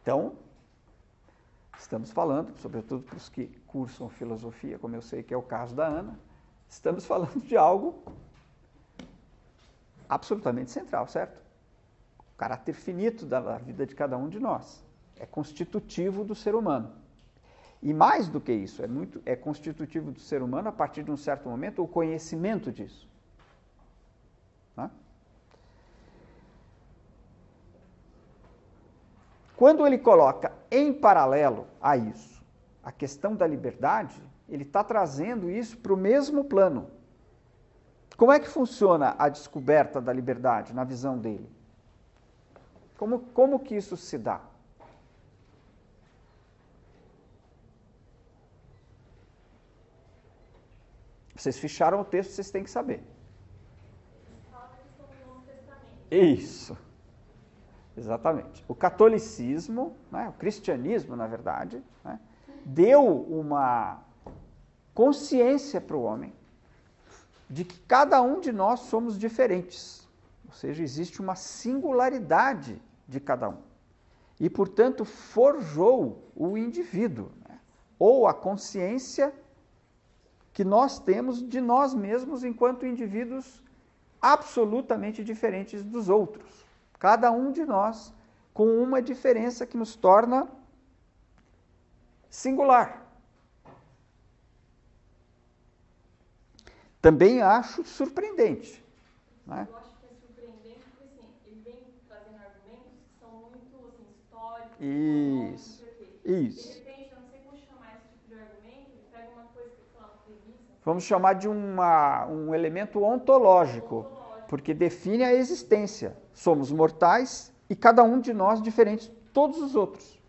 Então, estamos falando, sobretudo para os que cursam filosofia, como eu sei que é o caso da Ana, estamos falando de algo absolutamente central, certo? O caráter finito da vida de cada um de nós. É constitutivo do ser humano. E mais do que isso, é constitutivo do ser humano a partir de um certo momento o conhecimento disso. Né? Quando ele coloca em paralelo a isso a questão da liberdade, ele está trazendo isso para o mesmo plano. Como é que funciona a descoberta da liberdade na visão dele? Como que isso se dá? Vocês fecharam o texto, vocês têm que saber. Isso. Exatamente. O catolicismo, né, o cristianismo, na verdade, né, deu uma consciência para o homem de que cada um de nós somos diferentes. Ou seja, existe uma singularidade de cada um. E, portanto, forjou o indivíduo, né, ou a consciência que nós temos de nós mesmos enquanto indivíduos absolutamente diferentes dos outros. Cada um de nós com uma diferença que nos torna singular. Também acho surpreendente. Né? Eu acho que é surpreendente porque assim, ele vem trazendo argumentos que são muito assim, históricos. Isso. De repente, eu não sei como chamar esse tipo de argumento, ele pega uma coisa que sei lá, uma premissa. Vamos chamar de um elemento ontológico, porque define a existência. Somos mortais e cada um de nós diferente de todos os outros.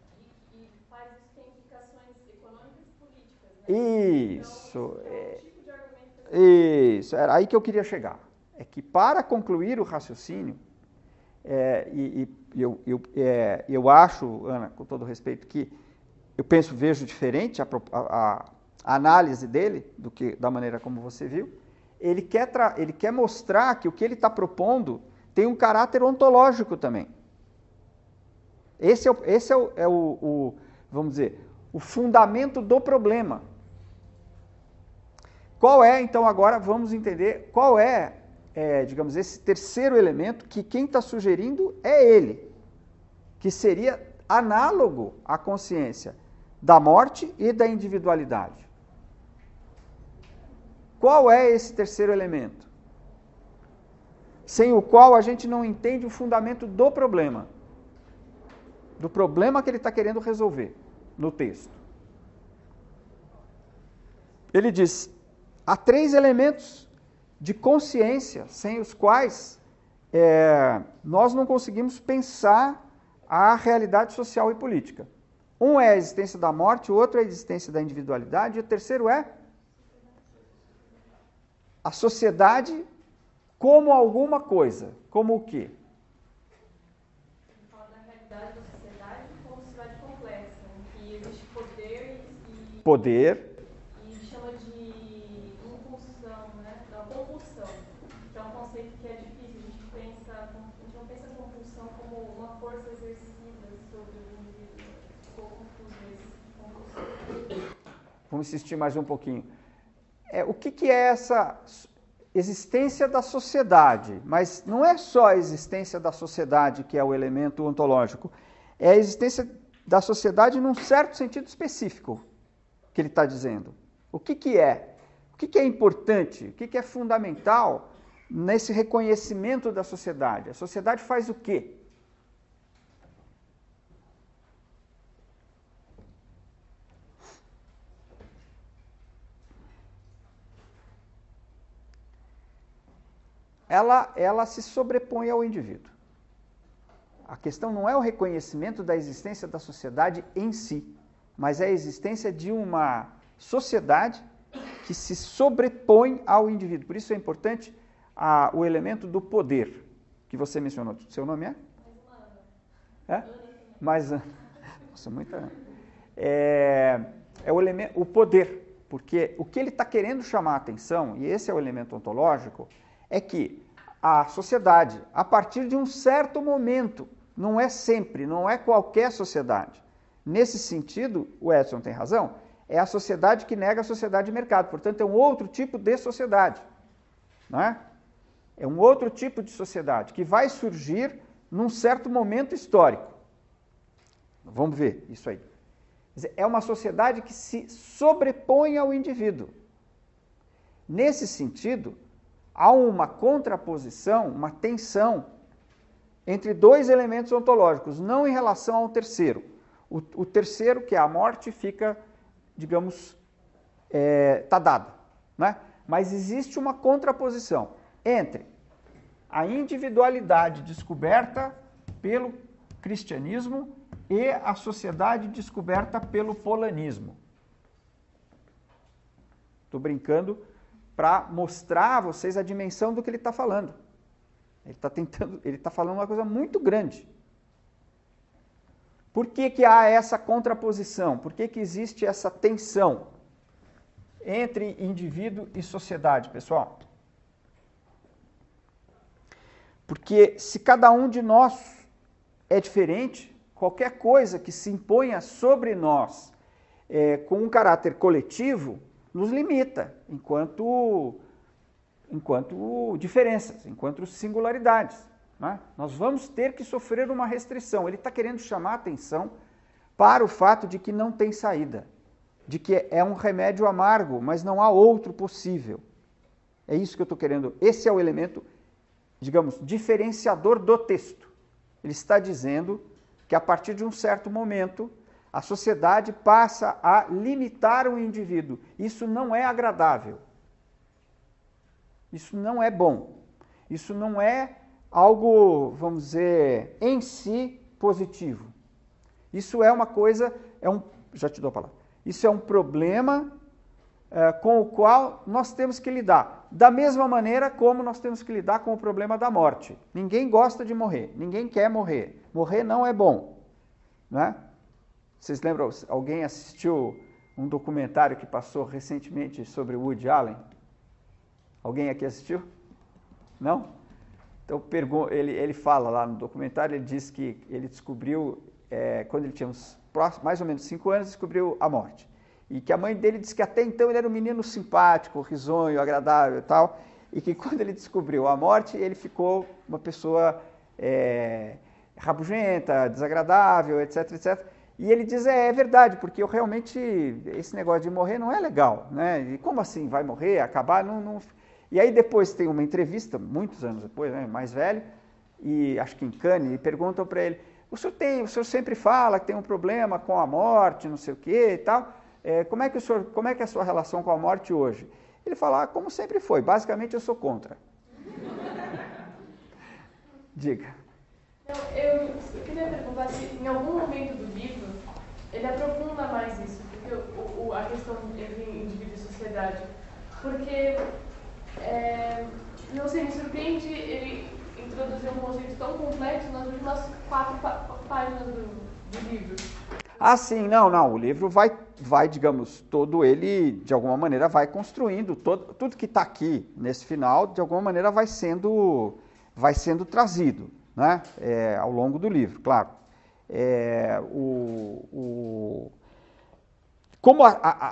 E faz isso tem implicações econômicas e políticas, né? Isso. Então, é um tipo de argumento Isso, era aí que eu queria chegar. É que para concluir o raciocínio, eu acho, Ana, com todo respeito, que vejo diferente a análise dele da maneira como você viu. Ele quer mostrar que o que ele está propondo tem um caráter ontológico também. Esse é o vamos dizer, o fundamento do problema. Qual é, então, agora vamos entender qual digamos, esse terceiro elemento que quem está sugerindo é ele, que seria análogo à consciência da morte e da individualidade. Qual é esse terceiro elemento? Sem o qual a gente não entende o fundamento do problema que ele está querendo resolver no texto. Ele diz, há 3 elementos de consciência sem os quais nós não conseguimos pensar a realidade social e política. Um é a existência da morte, o outro é a existência da individualidade, e o terceiro é a sociedade como alguma coisa. Como o quê? Ele fala da realidade da sociedade como sociedade complexa, em que existe poder e chama de impulsão, né? Da compulsão, que é um conceito que é difícil. A gente não pensa a compulsão como uma força exercida sobre o indivíduo. Ficou confuso esse compulsão. Vamos insistir mais um pouquinho. O que é essa existência da sociedade? Mas não é só a existência da sociedade que é o elemento ontológico. É a existência da sociedade num certo sentido específico que ele está dizendo. O que é? O que é importante? O que é fundamental nesse reconhecimento da sociedade? A sociedade faz o quê? Ela se sobrepõe ao indivíduo. A questão não é o reconhecimento da existência da sociedade em si, mas é a existência de uma sociedade que se sobrepõe ao indivíduo. Por isso é importante o elemento do poder, que você mencionou. Seu nome é? Mais Ana. Nossa, muita... É o poder, porque o que ele está querendo chamar a atenção, e esse é o elemento ontológico, é que a sociedade, a partir de um certo momento, não é sempre, não é qualquer sociedade. Nesse sentido, o Edson tem razão, é a sociedade que nega a sociedade de mercado, portanto é um outro tipo de sociedade, não é? É um outro tipo de sociedade que vai surgir num certo momento histórico. Vamos ver isso aí. É uma sociedade que se sobrepõe ao indivíduo. Nesse sentido, há uma contraposição, uma tensão entre dois elementos ontológicos, não em relação ao terceiro. O terceiro, que é a morte, fica, digamos, está dado, né? Mas existe uma contraposição entre a individualidade descoberta pelo cristianismo e a sociedade descoberta pelo polanismo. Estou brincando para mostrar a vocês a dimensão do que ele está falando. Ele está falando uma coisa muito grande. Por que há essa contraposição? Por que existe essa tensão entre indivíduo e sociedade, pessoal? Porque se cada um de nós é diferente, qualquer coisa que se imponha sobre nós com um caráter coletivo nos limita enquanto diferenças, enquanto singularidades. Né? Nós vamos ter que sofrer uma restrição. Ele está querendo chamar a atenção para o fato de que não tem saída, de que é um remédio amargo, mas não há outro possível. É isso que eu estou querendo. Esse é o elemento, digamos, diferenciador do texto. Ele está dizendo que a partir de um certo momento, a sociedade passa a limitar o indivíduo. Isso não é agradável. Isso não é bom. Isso não é algo, vamos dizer, em si positivo. Isso é uma coisa, já te dou a palavra. Isso é um problema com o qual nós temos que lidar. Da mesma maneira como nós temos que lidar com o problema da morte. Ninguém gosta de morrer, ninguém quer morrer. Morrer não é bom. Né? Vocês lembram, alguém assistiu um documentário que passou recentemente sobre o Woody Allen? Alguém aqui assistiu? Não? Então ele fala lá no documentário, ele diz que ele descobriu, quando ele tinha mais ou menos 5 anos, descobriu a morte. E que a mãe dele disse que até então ele era um menino simpático, risonho, agradável e tal, e que quando ele descobriu a morte, ele ficou uma pessoa rabugenta, desagradável, etc, etc. E ele diz, é verdade, porque eu realmente, esse negócio de morrer não é legal, né? E como assim, vai morrer, acabar, não... E aí depois tem uma entrevista, muitos anos depois, né, mais velho, e acho que em Cannes, e perguntam para ele, o senhor sempre fala que tem um problema com a morte, não sei o quê e tal, como é que é a sua relação com a morte hoje? Ele fala, como sempre foi, basicamente eu sou contra. Diga. Eu queria perguntar se em algum momento do livro ele aprofunda mais isso, porque a questão entre indivíduo e sociedade. Porque, não sei, me surpreende ele introduzir um conceito tão complexo nas últimas 4 páginas do livro. Ah, sim, não, o livro vai, digamos, todo ele, de alguma maneira, vai construindo, tudo que está aqui nesse final, de alguma maneira, vai sendo trazido, né, ao longo do livro, claro. Como,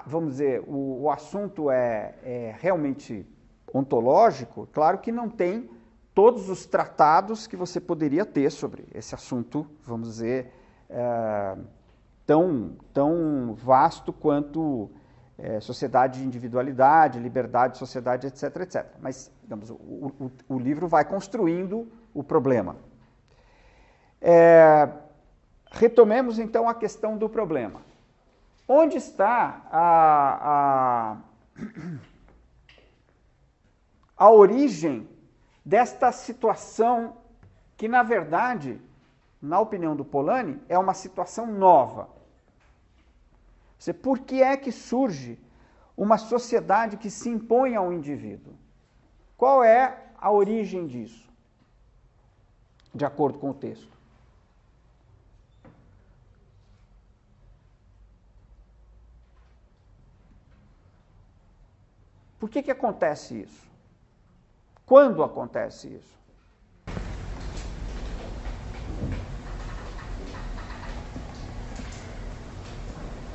vamos dizer, o assunto é realmente ontológico, claro que não tem todos os tratados que você poderia ter sobre esse assunto, vamos dizer, tão vasto quanto sociedade de individualidade, liberdade, sociedade, etc, etc. Mas, digamos, o livro vai construindo o problema. Retomemos, então, a questão do problema. Onde está a origem desta situação que, na verdade, na opinião do Polanyi, é uma situação nova? Por que é que surge uma sociedade que se impõe ao indivíduo? Qual é a origem disso, de acordo com o texto? Por que acontece isso? Quando acontece isso?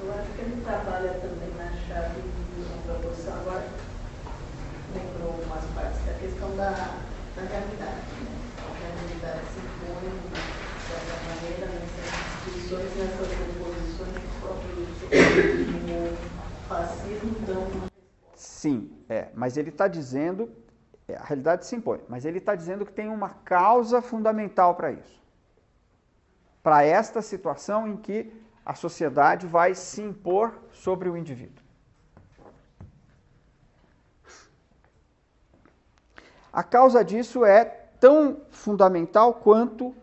Eu acho que ele trabalha também na chave de uma proporção. Agora, lembrou umas partes da questão da realidade. Né? A realidade se impõe, de certa maneira, nessas instituições, nessas composições que o próprio fascismo dão uma resposta. Sim, mas ele está dizendo, a realidade se impõe, mas ele está dizendo que tem uma causa fundamental para isso. Para esta situação em que a sociedade vai se impor sobre o indivíduo. A causa disso é tão fundamental quanto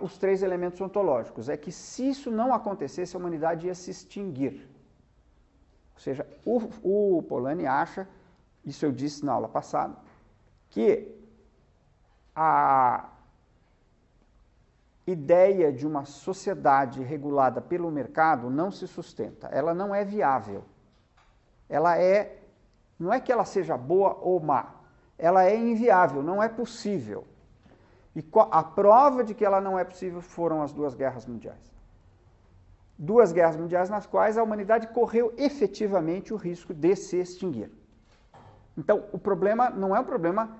os 3 elementos ontológicos. É que se isso não acontecesse, a humanidade ia se extinguir. Ou seja, o Polanyi acha, isso eu disse na aula passada, que a ideia de uma sociedade regulada pelo mercado não se sustenta. Ela não é viável. Não é que ela seja boa ou má. Ela é inviável, não é possível. E a prova de que ela não é possível foram as 2 guerras mundiais. 2 guerras mundiais nas quais a humanidade correu efetivamente o risco de se extinguir. Então, o problema não é um problema,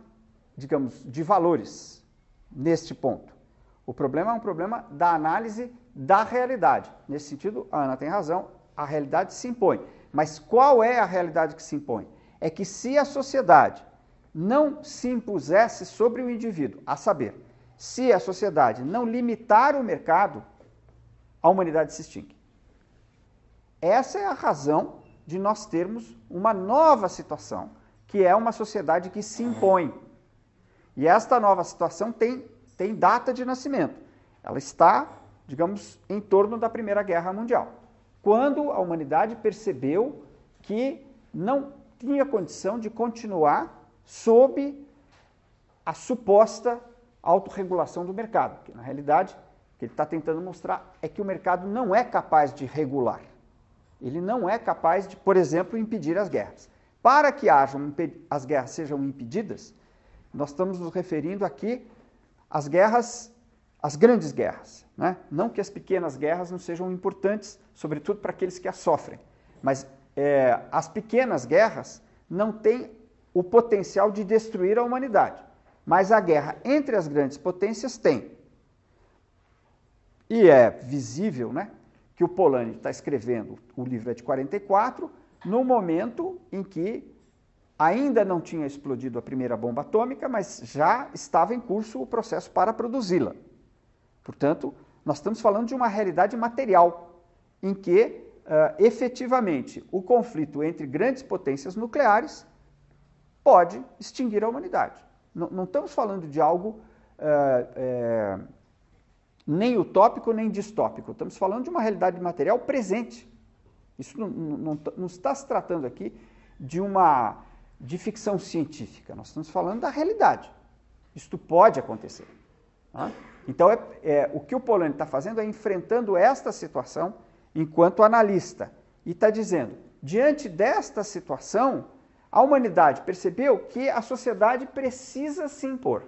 digamos, de valores neste ponto. O problema é um problema da análise da realidade. Nesse sentido, a Ana tem razão, a realidade se impõe. Mas qual é a realidade que se impõe? É que se a sociedade não se impusesse sobre o indivíduo, a saber, se a sociedade não limitar o mercado, a humanidade se extingue. Essa é a razão de nós termos uma nova situação, que é uma sociedade que se impõe. E esta nova situação tem data de nascimento. Ela está, digamos, em torno da Primeira Guerra Mundial, quando a humanidade percebeu que não tinha condição de continuar sob a suposta autorregulação do mercado, que na realidade o que ele está tentando mostrar é que o mercado não é capaz de regular. Ele não é capaz de, por exemplo, impedir as guerras. Para que as guerras sejam impedidas, nós estamos nos referindo aqui às guerras, às grandes guerras, né? Não que as pequenas guerras não sejam importantes, sobretudo para aqueles que as sofrem, mas as pequenas guerras não têm o potencial de destruir a humanidade, mas a guerra entre as grandes potências tem. E é visível, né, que o Polanyi está escrevendo, o livro é de 44, no momento em que ainda não tinha explodido a primeira bomba atômica, mas já estava em curso o processo para produzi-la. Portanto, nós estamos falando de uma realidade material, em que, efetivamente, o conflito entre grandes potências nucleares pode extinguir a humanidade. Não estamos falando de algo nem utópico nem distópico, estamos falando de uma realidade material presente. Isso não está se tratando aqui de ficção científica, nós estamos falando da realidade. Isto pode acontecer. Tá? Então, o que o Polanyi está fazendo é enfrentando esta situação enquanto analista e está dizendo, diante desta situação, a humanidade percebeu que a sociedade precisa se impor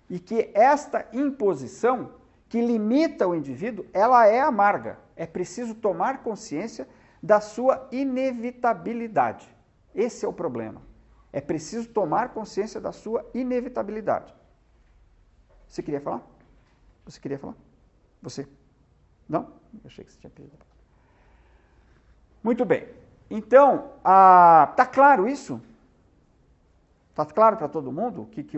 e que esta imposição que limita o indivíduo, ela é amarga. É preciso tomar consciência da sua inevitabilidade. Esse é o problema. É preciso tomar consciência da sua inevitabilidade. Você queria falar? Você queria falar? Você? Não? Eu achei que você tinha pedido. Muito bem. Então, está claro isso? Está claro para todo mundo o que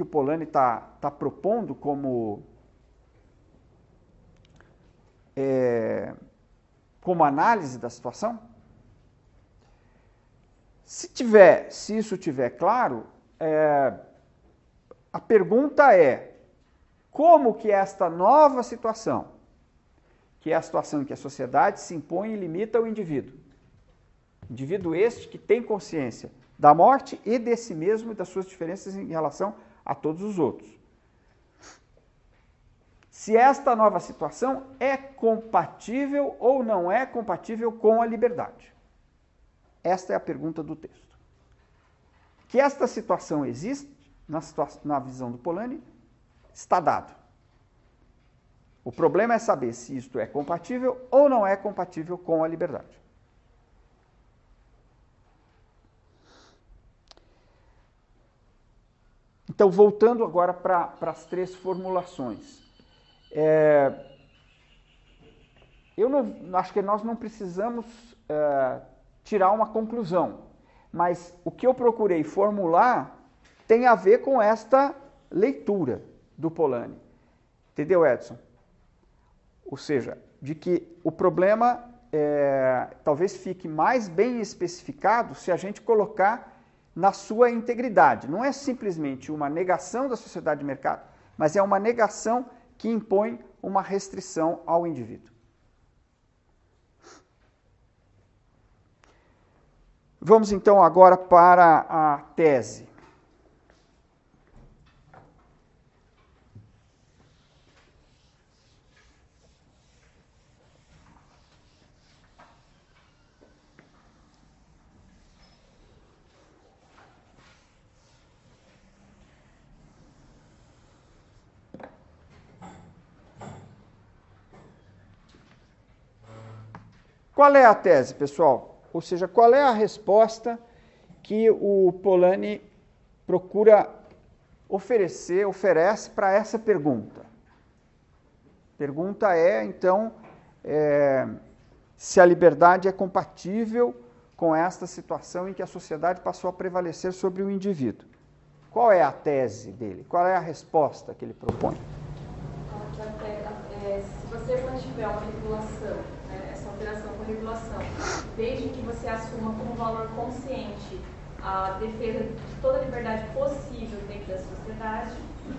o Polanyi está propondo como análise da situação? Se isso estiver claro, a pergunta é, como que esta nova situação, que é a situação em que a sociedade se impõe e limita o indivíduo, indivíduo este que tem consciência da morte e de si mesmo e das suas diferenças em relação a todos os outros. Se esta nova situação é compatível ou não é compatível com a liberdade. Esta é a pergunta do texto. Que esta situação existe, na visão do Polanyi, está dado. O problema é saber se isto é compatível ou não é compatível com a liberdade. Então, voltando agora para as três formulações. Acho que nós não precisamos tirar uma conclusão, mas o que eu procurei formular tem a ver com esta leitura do Polanyi. Entendeu, Edson? Ou seja, de que o problema talvez fique mais bem especificado se a gente colocar na sua integridade. Não é simplesmente uma negação da sociedade de mercado, mas é uma negação que impõe uma restrição ao indivíduo. Vamos então agora para a tese. Qual é a tese, pessoal? Ou seja, qual é a resposta que o Polanyi procura oferece para essa pergunta? A pergunta é, então, se a liberdade é compatível com esta situação em que a sociedade passou a prevalecer sobre o indivíduo. Qual é a tese dele? Qual é a resposta que ele propõe? Se você mantiver uma regulação, essa alteração com regulação, desde que você assuma como valor consciente a defesa de toda a liberdade possível dentro da sociedade,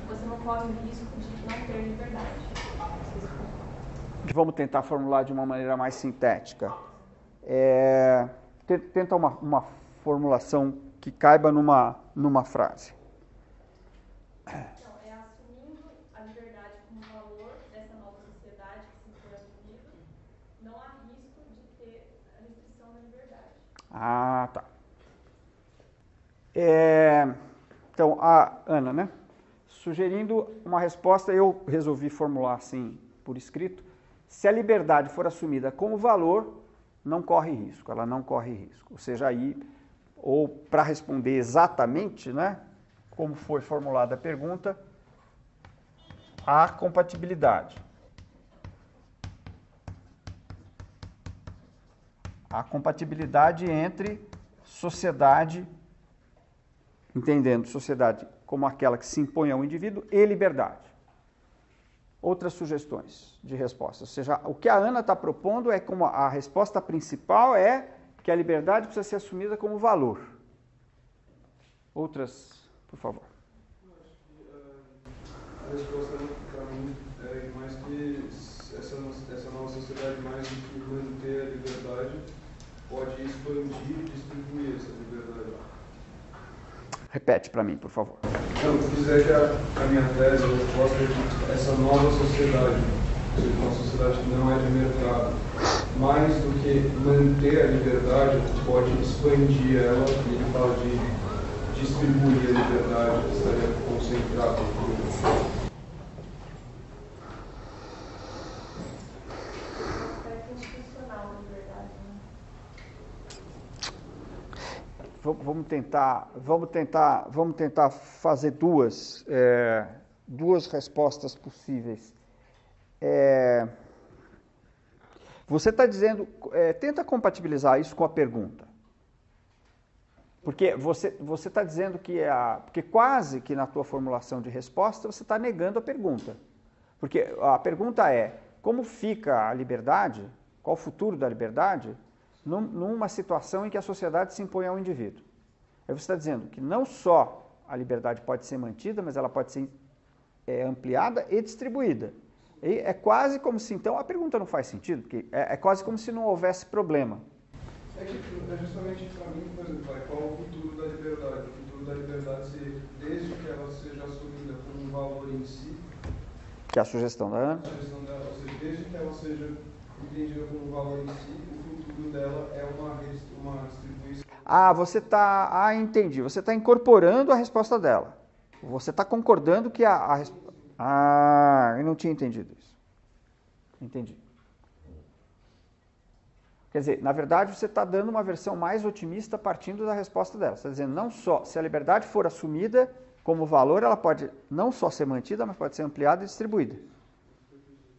você não corre o risco de não ter liberdade. Vamos tentar formular de uma maneira mais sintética. Tenta uma formulação que caiba numa frase. Ah, tá. Então, a Ana, né? Sugerindo uma resposta, eu resolvi formular assim, por escrito. Se a liberdade for assumida como valor, não corre risco, ela não corre risco. Ou seja, aí, ou para responder exatamente, né, como foi formulada a pergunta, há compatibilidade. A compatibilidade entre sociedade, entendendo sociedade como aquela que se impõe ao indivíduo, e liberdade. Outras sugestões de resposta. Ou seja, o que a Ana está propondo é como a resposta principal é que a liberdade precisa ser assumida como valor. Outras, por favor. A resposta para mim é mais que essa nova sociedade, mais do que manter a liberdade, pode expandir e distribuir essa liberdade. Repete para mim, por favor. Então, se quiser que a minha tese, a resposta é que essa nova sociedade, ou seja, uma sociedade que não é de mercado, mais do que manter a liberdade, pode expandir ela, e ele fala de distribuir a liberdade, que estaria concentrada. Vamos tentar fazer duas respostas possíveis. Você está dizendo, tenta compatibilizar isso com a pergunta. Porque você está dizendo porque quase que na tua formulação de resposta você está negando a pergunta. Porque a pergunta é, como fica a liberdade, qual o futuro da liberdade, numa situação em que a sociedade se impõe ao indivíduo. Aí você está dizendo que não só a liberdade pode ser mantida, mas ela pode ser ampliada e distribuída. E é quase como se, então, a pergunta não faz sentido, porque é quase como se não houvesse problema. É justamente para mim, por exemplo, qual é o futuro da liberdade? O futuro da liberdade seria, desde que ela seja assumida como um valor em si, que é a sugestão da Ana. A sugestão dela, ou seja, desde que ela seja entendida como valor em si, o futuro dela é uma distribuição. Ah, você está... Ah, entendi. Você está incorporando a resposta dela. Você está concordando que Ah, eu não tinha entendido isso. Entendi. Quer dizer, na verdade, você está dando uma versão mais otimista partindo da resposta dela. Você está dizendo, não só, se a liberdade for assumida como valor, ela pode não só ser mantida, mas pode ser ampliada e distribuída.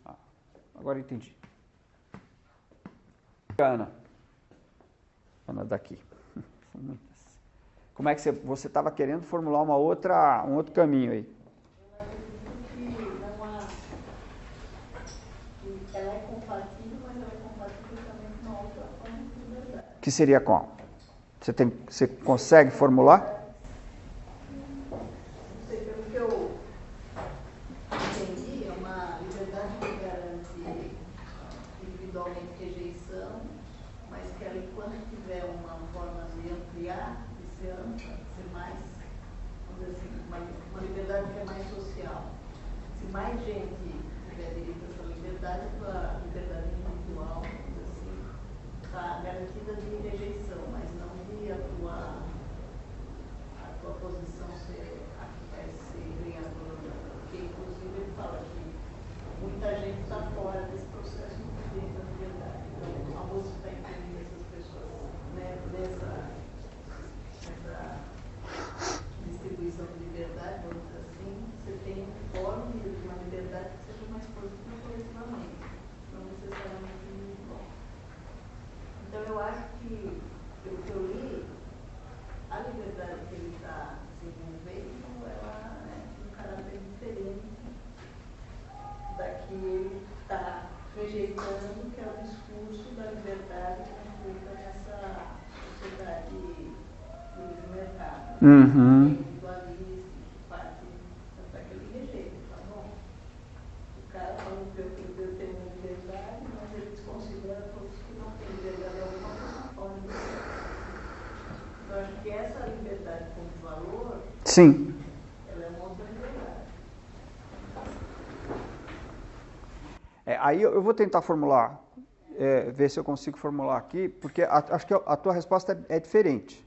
Ah, agora eu entendi. Ana daqui. Como é que você estava querendo formular um outro caminho aí? Ela é compatível, mas ela é compatível também com uma outra forma de liberdade. Que seria qual? Você consegue formular? Não sei, pelo que eu entendi, é uma liberdade que garante individualmente rejeição, mas que ela, enquanto tiver uma forma de ampliar, de ser ampla, de ser mais, vamos dizer assim, uma liberdade que é mais social. Se mais gente tiver direito a essa liberdade, a liberdade individual, vamos dizer assim, está garantida de rejeição, mas não de a tua posição ser a que vai ser ganhadora. Porque, inclusive, ele fala que muita gente está fora desse processo de direito à liberdade. Então, a música está incluindo essas pessoas, né, nessa distribuição de liberdade, vamos dizer assim. Você tem forma de uma liberdade que seja mais positiva coletivamente, não necessariamente individual. Então, eu acho que, pelo que eu li, a liberdade que ele está desenvolvendo, ela tem um caráter diferente da que ele está rejeitando, que é o discurso da liberdade construída nessa sociedade do livre mercado. Individualista, que parte daquele rejeito, tá bom? O cara falou que eu tenho liberdade, mas ele desconsidera todos que não têm liberdade alguma forma de ser. Então, acho que essa liberdade como valor, Sim. ela é uma outra liberdade. Aí eu vou tentar formular, ver se eu consigo formular aqui, porque acho que a tua resposta é diferente.